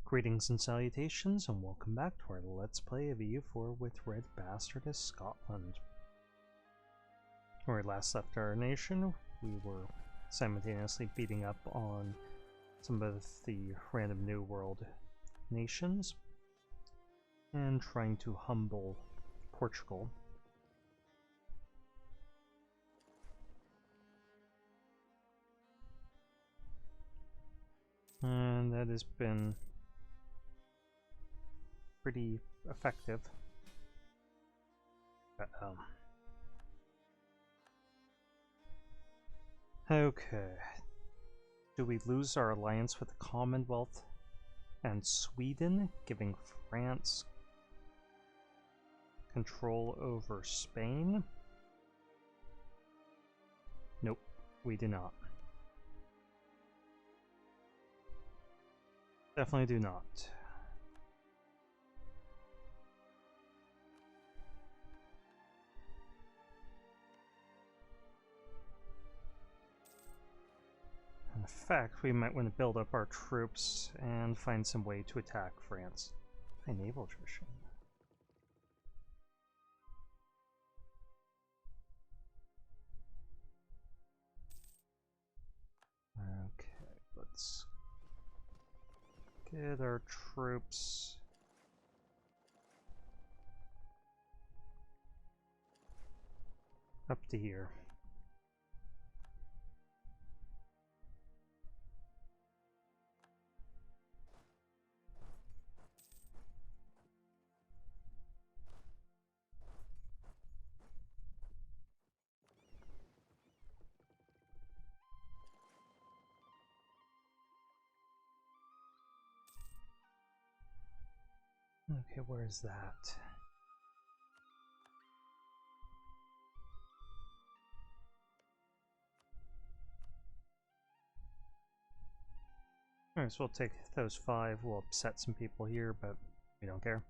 Greetings and salutations, and welcome back to our Let's Play of EU4 with RedBstrd as Scotland. When we last left our nation, we were simultaneously beating up on some of the random New World nations and trying to humble Portugal. And that has been pretty effective. Okay. Do we lose our alliance with the Commonwealth and Sweden, giving France control over Spain? Nope, we do not. Definitely do not. In fact, we might want to build up our troops and find some way to attack France. High naval attrition. Okay, let's get our troops up to here. Okay, where is that? Alright, so we'll take those 5. We'll upset some people here, but we don't care.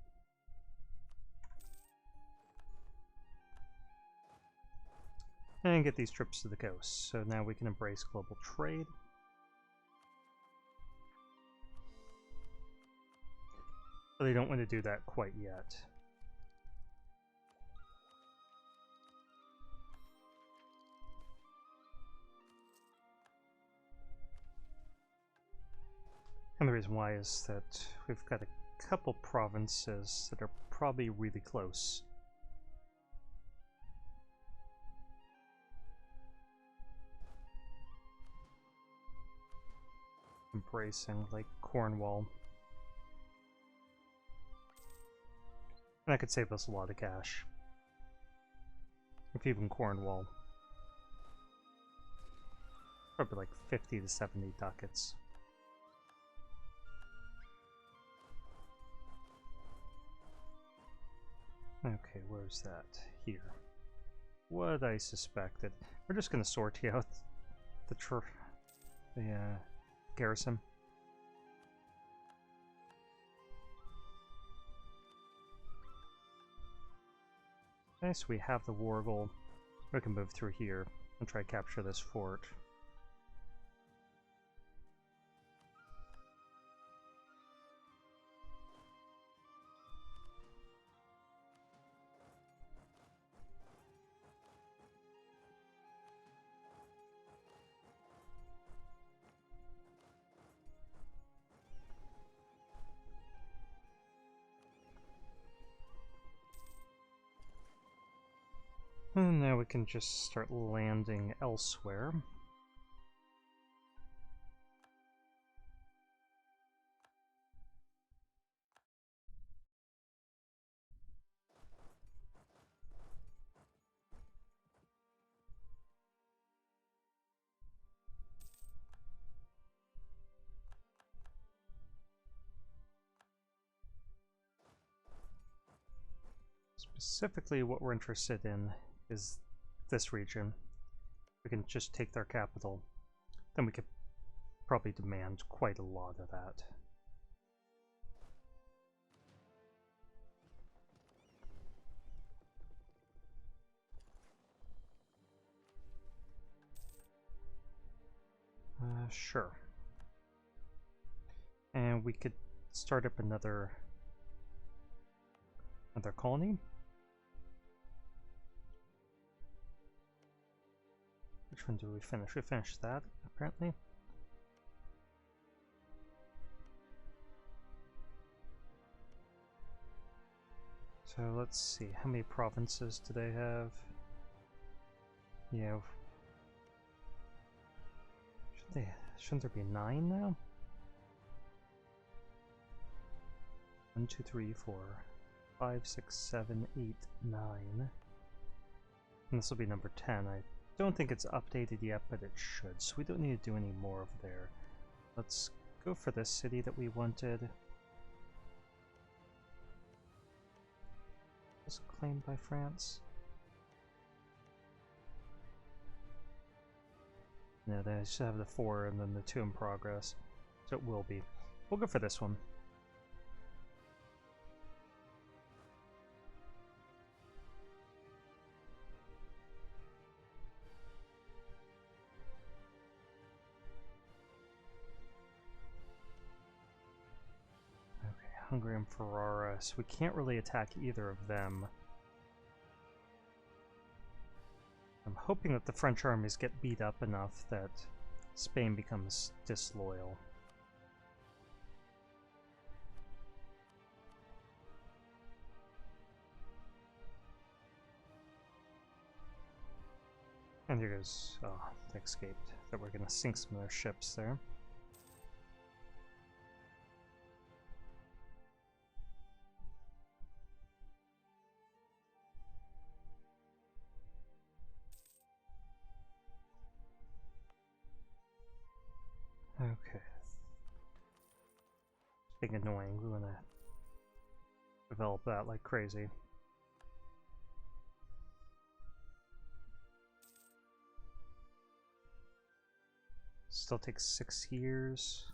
And get these trips to the coast. So now we can embrace global trade. But they don't want to do that quite yet. And the reason why is that we've got a couple provinces that are probably really close. Embracing, like Cornwall. And that could save us a lot of cash. If even Cornwall. Probably like 50 to 70 ducats. Okay, where's that? Here. What I suspected. We're just gonna sortie out the garrison. Okay, so we have the Wargle. We can move through here and try to capture this fort. And now we can just start landing elsewhere. Specifically, what we're interested in is this region. We can just take their capital. Then we could probably demand quite a lot of that. Sure. And we could start up another colony. Which one do we finish? We finished that, apparently. So let's see, how many provinces do they have? Yeah. Shouldn't there be 9 now? 1, 2, 3, 4, 5, 6, 7, 8, 9. And this will be number 10. I don't think it's updated yet, but it should, so we don't need to do any more over there. Let's go for this city that we wanted. Was claimed by France. No, they just have the 4 and then the 2 in progress. So it will be. We'll go for this one. Okay, Hungary and Ferrara. So we can't really attack either of them. I'm hoping that the French armies get beat up enough that Spain becomes disloyal. And here goes, oh, they escaped. That we're gonna sink some of their ships there. Okay. It's being annoying. We want to develop that like crazy. Still takes 6 years.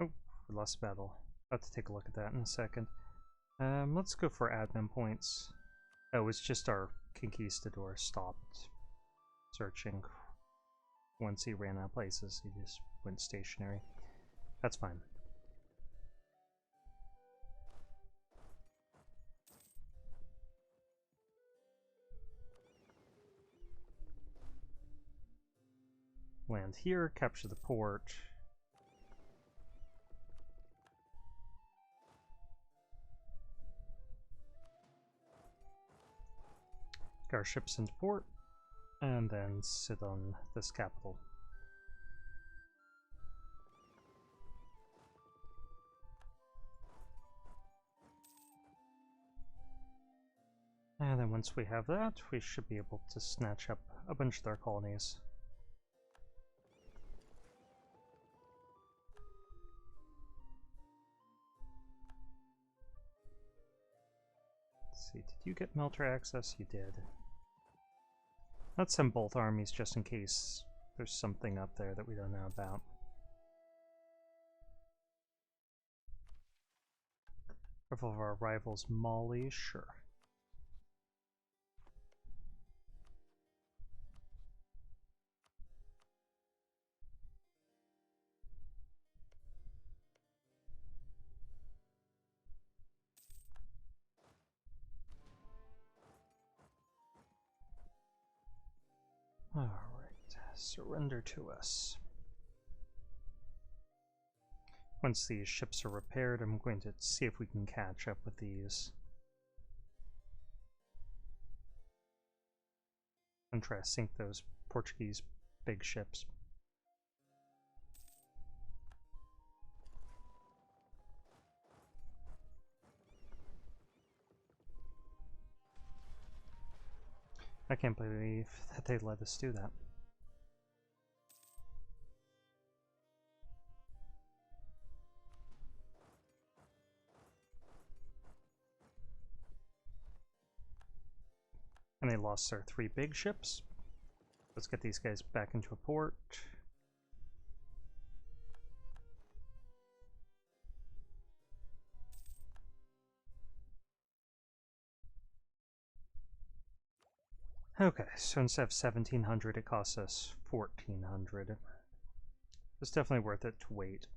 Oh, we lost a battle. I'll have to take a look at that in a second. Let's go for admin points. Oh, it's just our conquistador stopped searching. Once he ran out of places, he just went stationary. That's fine. Land here, capture the port. Get our ships into port, and then sit on this capital. And then once we have that, we should be able to snatch up a bunch of their colonies. Let's see, did you get military access? You did. Let's send both armies just in case there's something up there that we don't know about. Rival of our rivals, Mali, sure. Alright, surrender to us. Once these ships are repaired, I'm going to see if we can catch up with these. And try to sink those Portuguese big ships. I can't believe that they let us do that. And they lost their 3 big ships. Let's get these guys back into a port. Okay, so instead of 1,700, it costs us 1,400. It's definitely worth it to wait.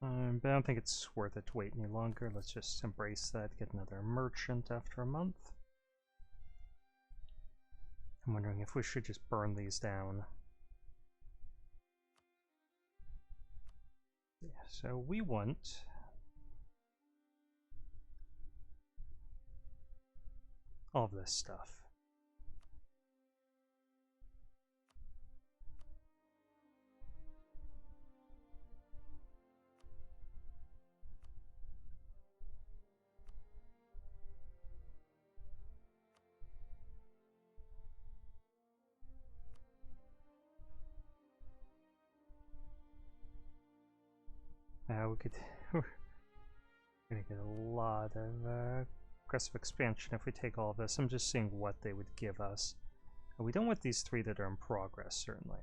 But I don't think it's worth it to wait any longer. Let's just embrace that, get another merchant after a month. I'm wondering if we should just burn these down. Yeah, so we want all of this stuff. We could we're gonna get a lot of aggressive expansion if we take all of this. I'm just seeing what they would give us. And we don't want these 3 that are in progress, certainly.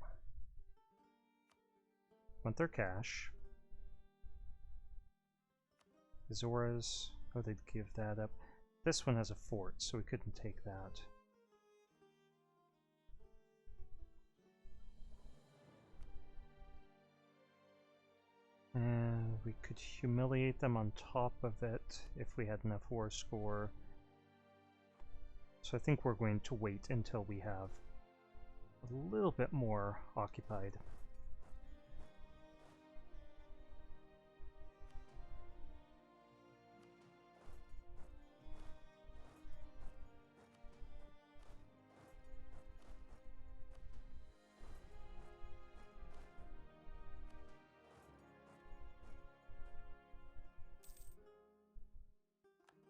Want their cash. Azora's, oh, they'd give that up. This one has a fort, so we couldn't take that. And we could humiliate them on top of it if we had enough war score. So I think we're going to wait until we have a little bit more occupied.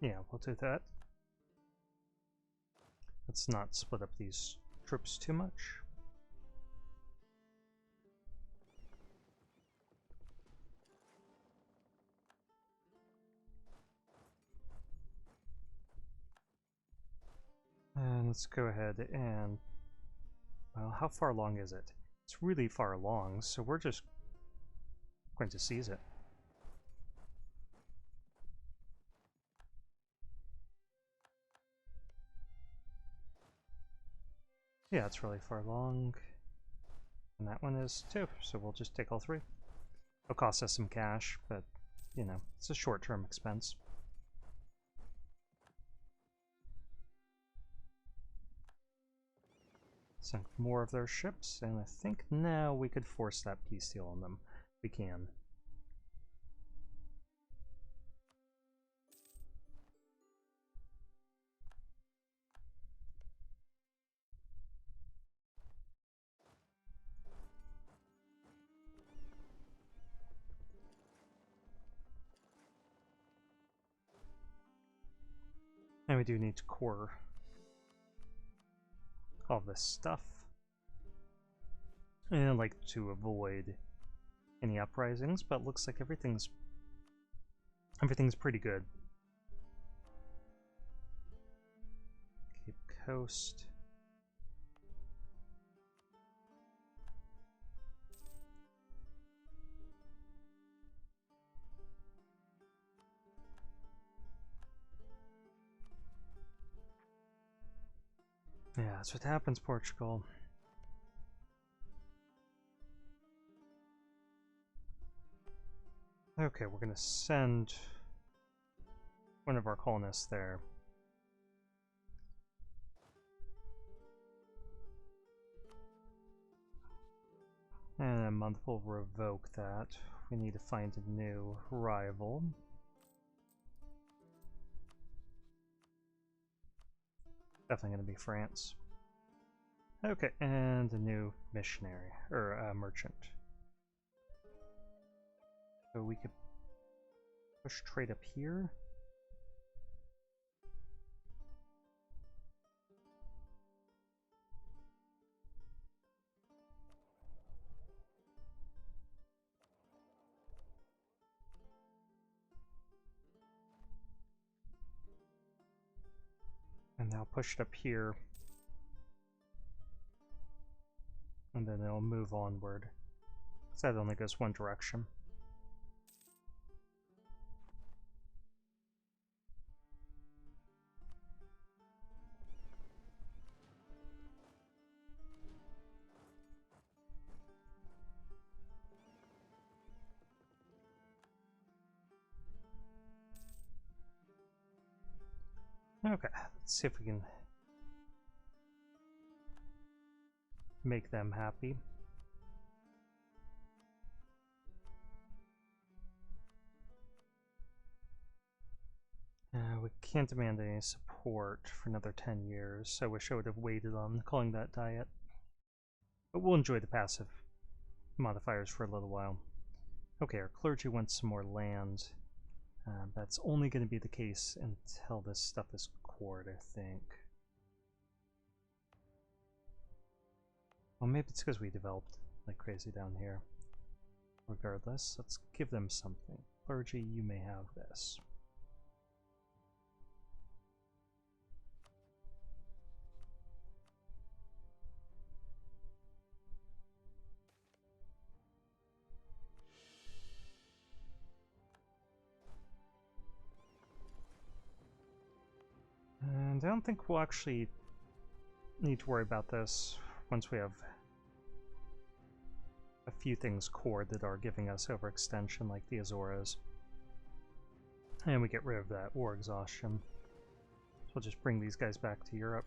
Yeah, we'll do that. Let's not split up these troops too much. And let's go ahead and... well, how far along is it? It's really far along, so we're just going to seize it. Yeah, it's really far along. And that one is too, so we'll just take all 3. It'll cost us some cash, but, you know, it's a short-term expense. Sunk more of their ships, and I think now we could force that peace deal on them. We can. And we do need to core all this stuff. And I'd like to avoid any uprisings, but it looks like everything's pretty good. Cape Coast. Yeah, that's what happens, Portugal. Okay, we're gonna send one of our colonists there. And a month will revoke that. We need to find a new rival. Definitely going to be France. Okay, and a new missionary, or merchant. So we could push trade up here. And now push it up here. And then it'll move onward. Because that only goes one direction. Okay, let's see if we can make them happy. We can't demand any support for another 10 years. I wish I would have waited on calling that diet. But we'll enjoy the passive modifiers for a little while. Okay, our clergy wants some more land. That's only going to be the case until this stuff is cored, I think. Well, maybe it's because we developed like crazy down here. Regardless, let's give them something. Clergy, you may have this. And I don't think we'll actually need to worry about this once we have a few things cored that are giving us overextension, like the Azores. And we get rid of that war exhaustion. So we'll just bring these guys back to Europe.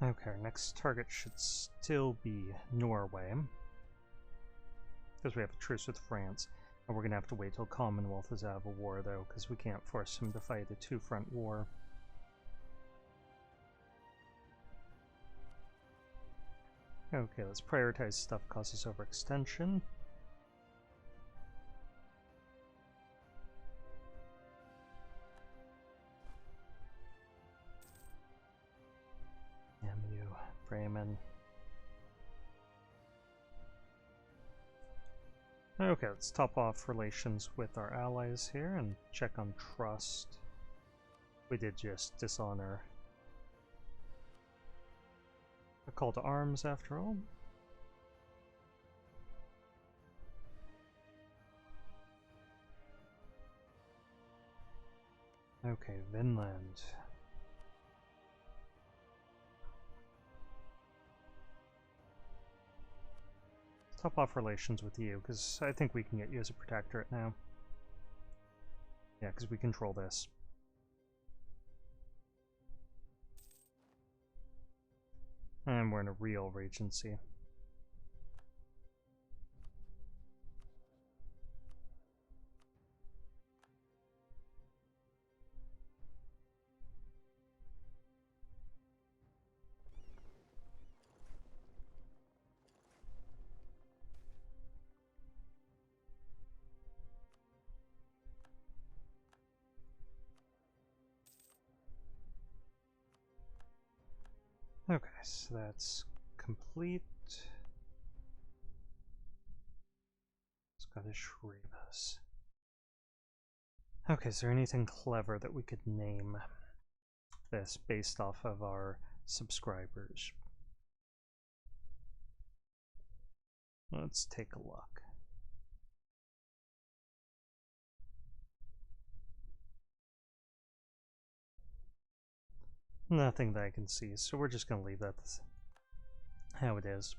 Okay, our next target should still be Norway, because we have a truce with France, and we're going to have to wait till Commonwealth is out of a war, though, because we can't force him to fight a two-front war. Okay, let's prioritize stuff causes overextension. Bremen. Okay, let's top off relations with our allies here and check on trust. We did just dishonor a call to arms after all. Okay, Vinland. Top off relations with you, because I think we can get you as a protectorate now. Yeah, because we control this. And we're in a real regency. Okay, so that's complete. Scottish Rebus. Okay, is there anything clever that we could name this based off of our subscribers? Let's take a look. Nothing that I can see, so we're just going to leave that how it is.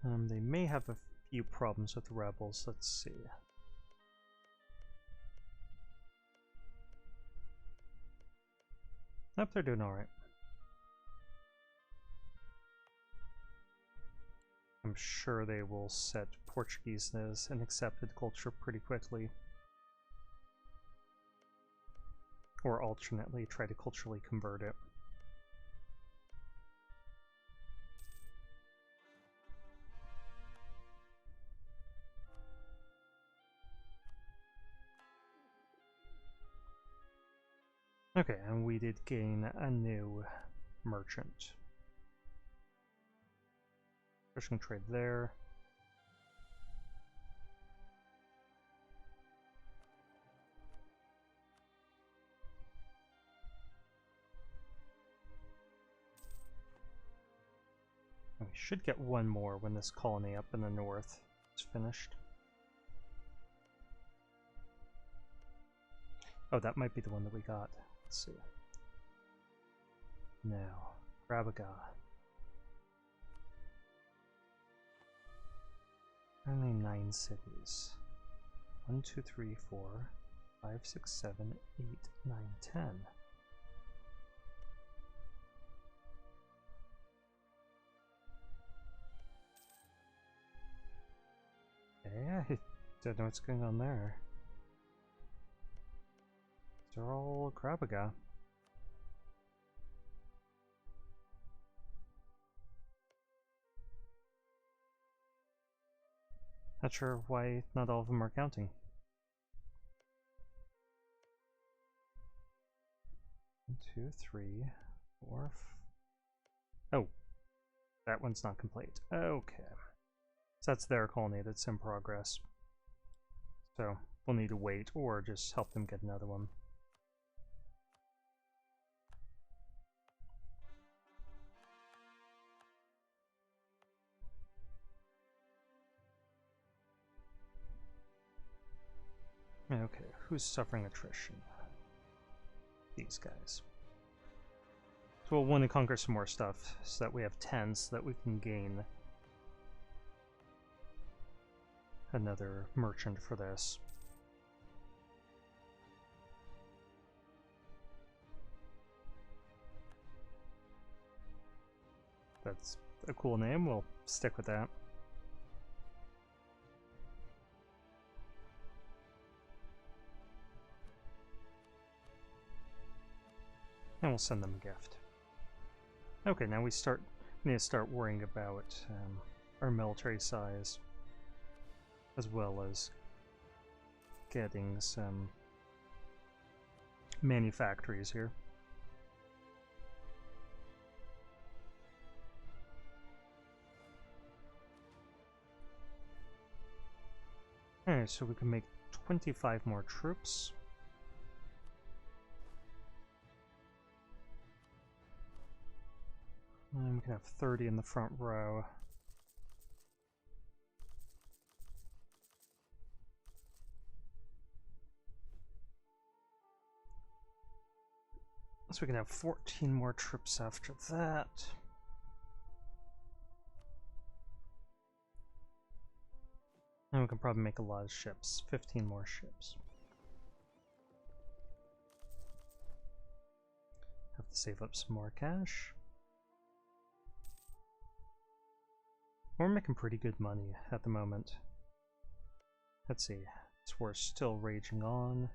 They may have a few problems with the rebels. Let's see. Nope, they're doing alright. I'm sure they will set Portuguese as an accepted culture pretty quickly. Or alternately try to culturally convert it. Okay, and we did gain a new merchant. Pushing trade there. we should get one more when this colony up in the north is finished. Oh, that might be the one that we got. Let's see. Now, Grabaga. Only 9 cities. 1, 2, 3, 4, 5, 6, 7, 8, 9, 10. Yeah, I don't know what's going on there. They're all Grabaga. Not sure why not all of them are counting. 1, 2, 3, 4. Oh, that one's not complete. Okay. So that's their colony that's in progress. So we'll need to wait or just help them get another one. Okay, who's suffering attrition? These guys. So we'll want to conquer some more stuff so that we have 10 so that we can gain another merchant for this. That's a cool name, we'll stick with that. And we'll send them a gift. Okay, now we need to start worrying about our military size, as well as getting some manufactories here. Alright, so we can make 25 more troops. And we can have 30 in the front row. So we can have 14 more troops after that. And we can probably make a lot of ships. 15 more ships. Have to save up some more cash. We're making pretty good money at the moment. Let's see. This war's still raging on.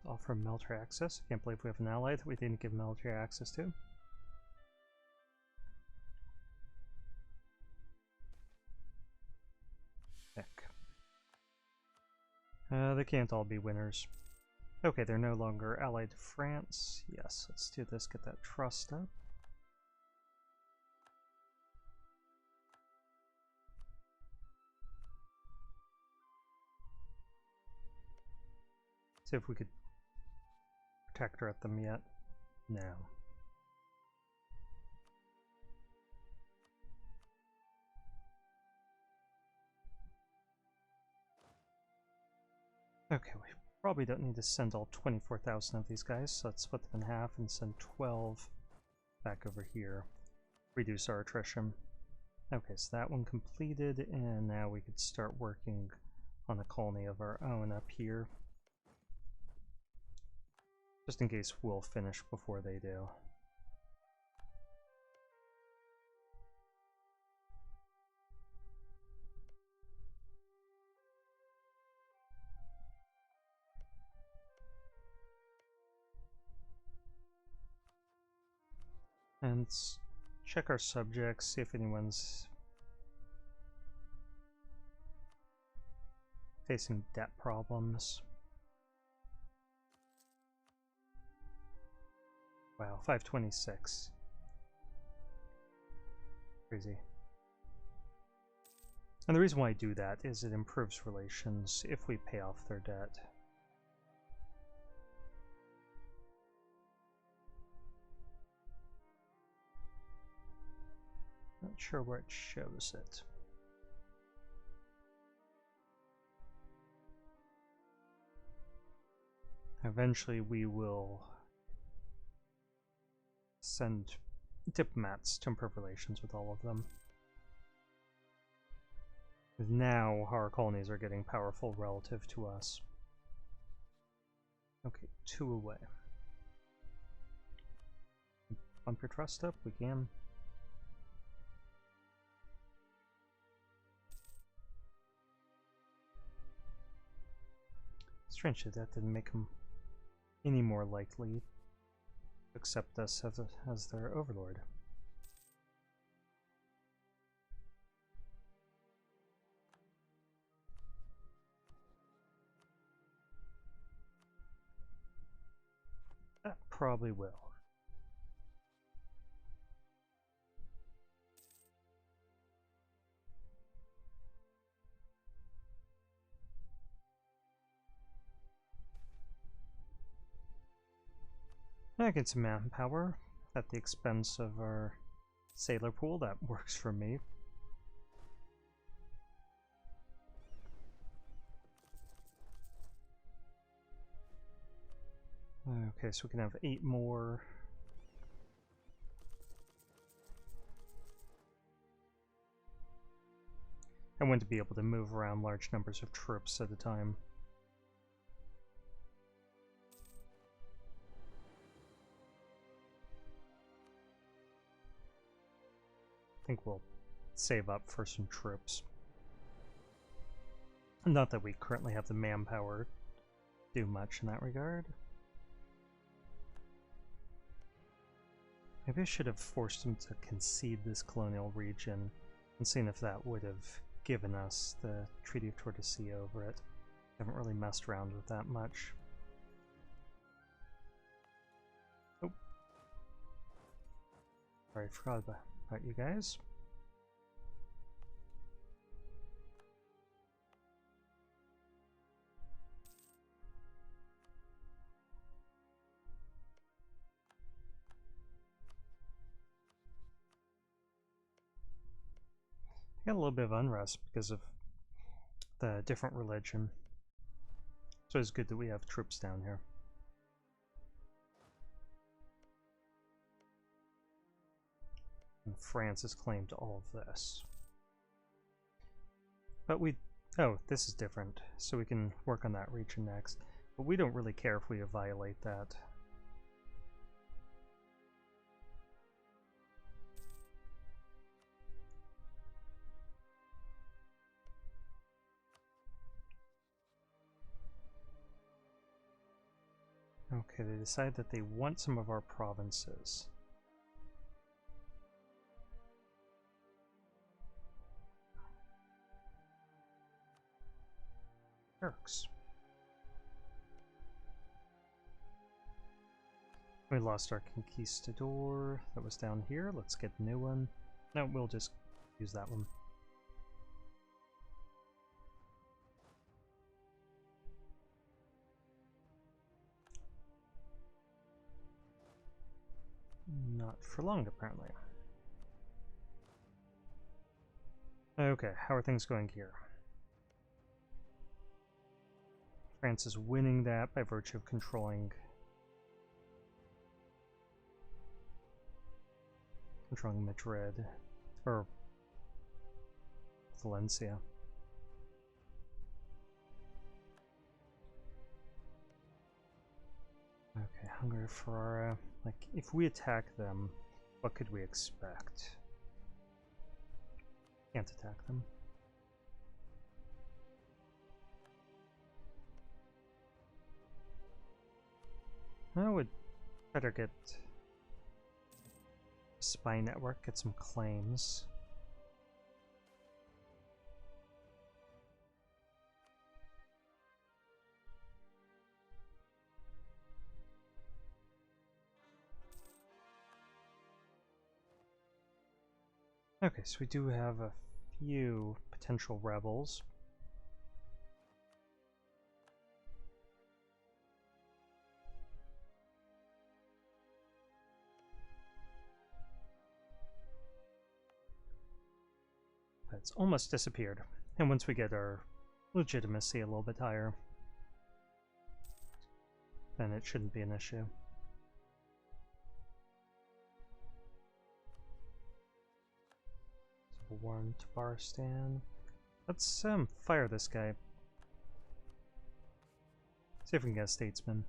Offer military access. I can't believe we have an ally that we didn't give military access to. Heck. They can't all be winners. Okay, they're no longer allied to France. Yes, let's do this, get that trust up. See if we could protect her at them yet. No. Okay, we probably don't need to send all 24,000 of these guys, so let's split them in half and send 12 back over here. Reduce our attrition. Okay, so that one completed, and now we could start working on a colony of our own up here. Just in case we'll finish before they do. And let's check our subjects, see if anyone's facing debt problems. Wow, 526. Crazy. And the reason why I do that is it improves relations if we pay off their debt. Not sure where it shows it. Eventually we will send diplomats to improve relations with all of them. Now our colonies are getting powerful relative to us. Okay, 2 away. Bump your trust up, we can. Strangely, that didn't make them any more likely to accept us as their overlord. That probably will. I get some manpower at the expense of our sailor pool. That works for me. Okay, so we can have 8 more. I want to be able to move around large numbers of troops at a time. I think we'll save up for some troops. Not that we currently have the manpower to do much in that regard. Maybe I should have forced him to concede this colonial region and seen if that would have given us the Treaty of Tordesillas over it. I haven't really messed around with that much. Oh. Sorry, I forgot about you guys. Got a little bit of unrest because of the different religion. So it's good that we have troops down here. And France has claimed all of this. But oh, this is different, so we can work on that region next. But we don't really care if we violate that. Okay, they decide that they want some of our provinces. Turks. We lost our conquistador that was down here. Let's get a new one. No, we'll just use that one. Not for long, apparently. Okay, how are things going here? France is winning that by virtue of controlling Madrid, or Valencia. Okay, Hungary, Ferrara. Like, if we attack them, what could we expect? Can't attack them. I would better get a spy network, get some claims. Okay, so we do have a few potential rebels. It's almost disappeared. And once we get our legitimacy a little bit higher, then it shouldn't be an issue. So one to Barstan. Let's fire this guy. See if we can get a statesman.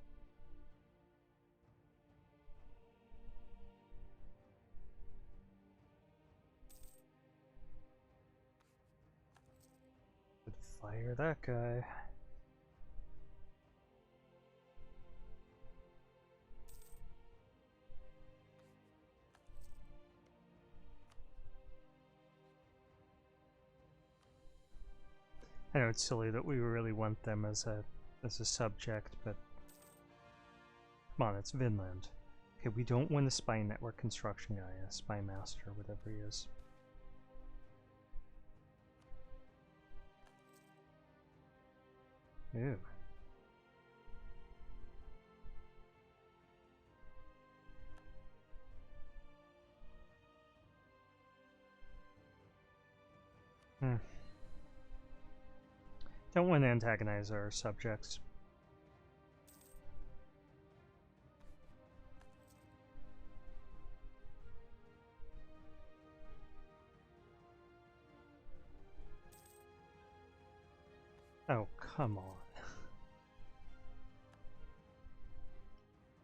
Fire that guy. I know it's silly that we really want them as a subject, but come on, it's Vinland. Okay, we don't want a spy network construction guy, a spy master, whatever he is. Ew. Don't want to antagonize our subjects. Oh, come on.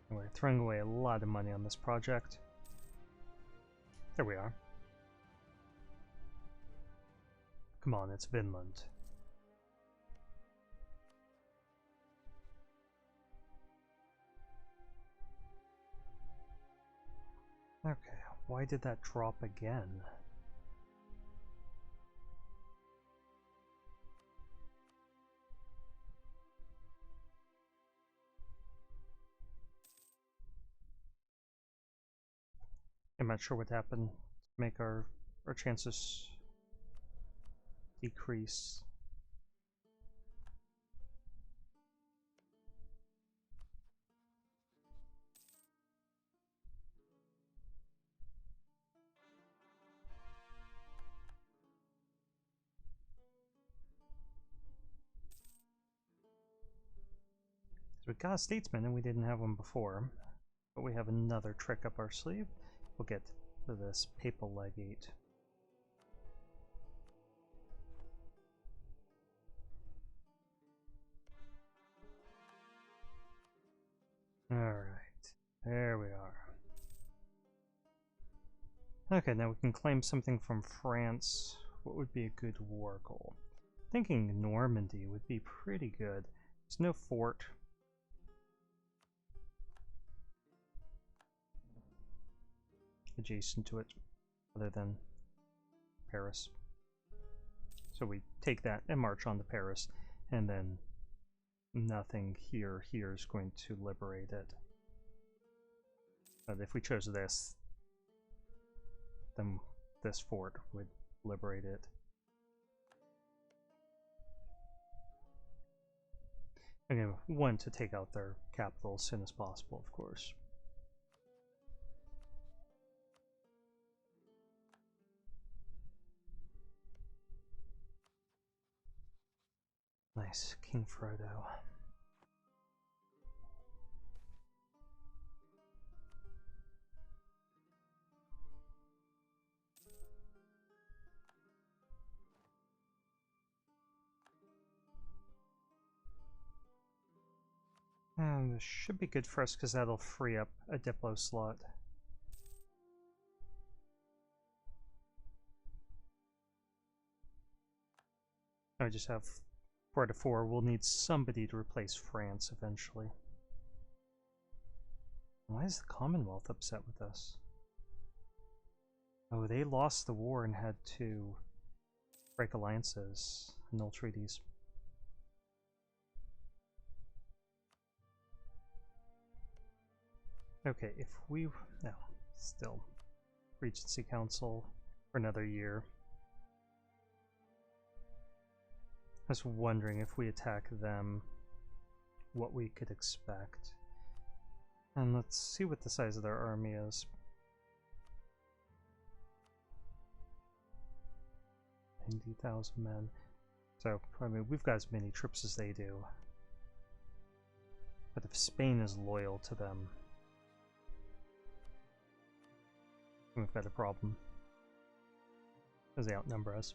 We're throwing away a lot of money on this project. There we are. Come on, it's Vinland. Okay, why did that drop again? I'm not sure what happened to make our chances decrease. So we got a statesman and we didn't have one before, but we have another trick up our sleeve. We'll get to this papal legate. Alright, there we are. Okay, now we can claim something from France. What would be a good war goal? Thinking Normandy would be pretty good. There's no fort. Adjacent to it, other than Paris. So we take that and march on to Paris, and then nothing here is going to liberate it. But if we chose this, then this fort would liberate it. Again, we want to take out their capital as soon as possible, of course. Nice, King Frodo. And this should be good for us because that'll free up a Diplo slot. I just have 4 to 4. We'll need somebody to replace France eventually. Why is the Commonwealth upset with us? Oh, they lost the war and had to break alliances, annul treaties. Okay, if we... no, still. Regency Council for another year. was wondering if we attack them, what we could expect. And let's see what the size of their army is. 90,000 men. So, I mean, we've got as many troops as they do. But if Spain is loyal to them, we've got a problem. Because they outnumber us.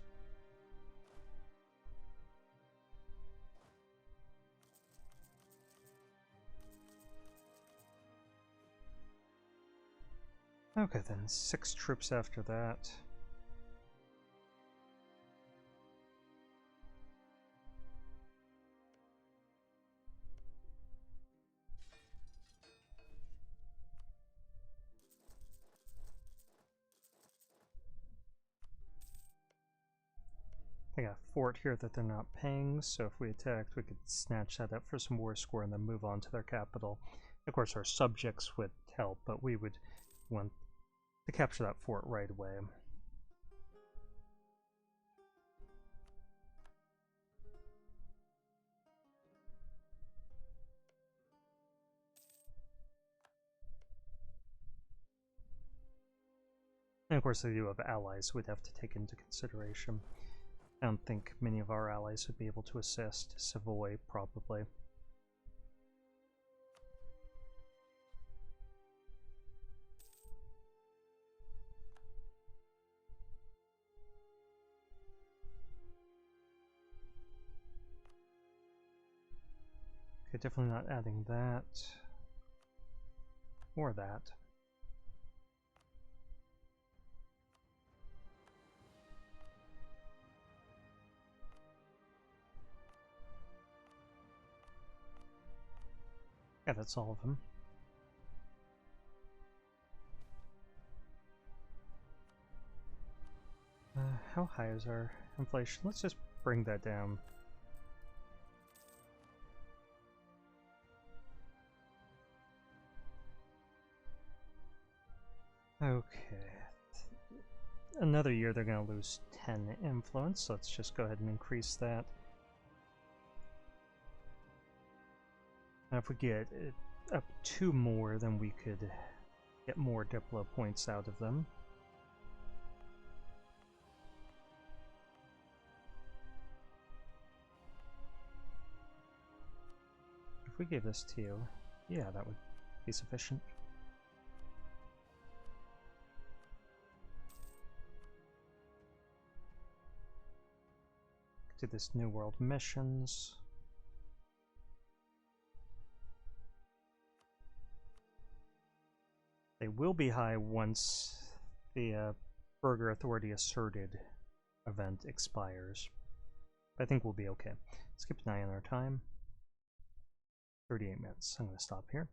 Okay then, 6 troops after that. They got a fort here that they're not paying, so if we attacked, we could snatch that up for some war score and then move on to their capital. Of course, our subjects would help, but we would want to capture that fort right away. And of course, they do have allies we'd have to take into consideration. I don't think many of our allies would be able to assist. Savoy, probably. Okay, definitely not adding that. Or that. Yeah, that's all of them. How high is our inflation? Let's just bring that down. Okay. Another year they're going to lose 10 influence, so let's just go ahead and increase that. And if we get up 2 more, then we could get more Diplo points out of them. If we gave this to you, yeah, that would be sufficient. Do this New World missions. They will be high once the Burger Authority Asserted event expires. But I think we'll be okay. Let's keep an eye on our time. 38 minutes. I'm going to stop here.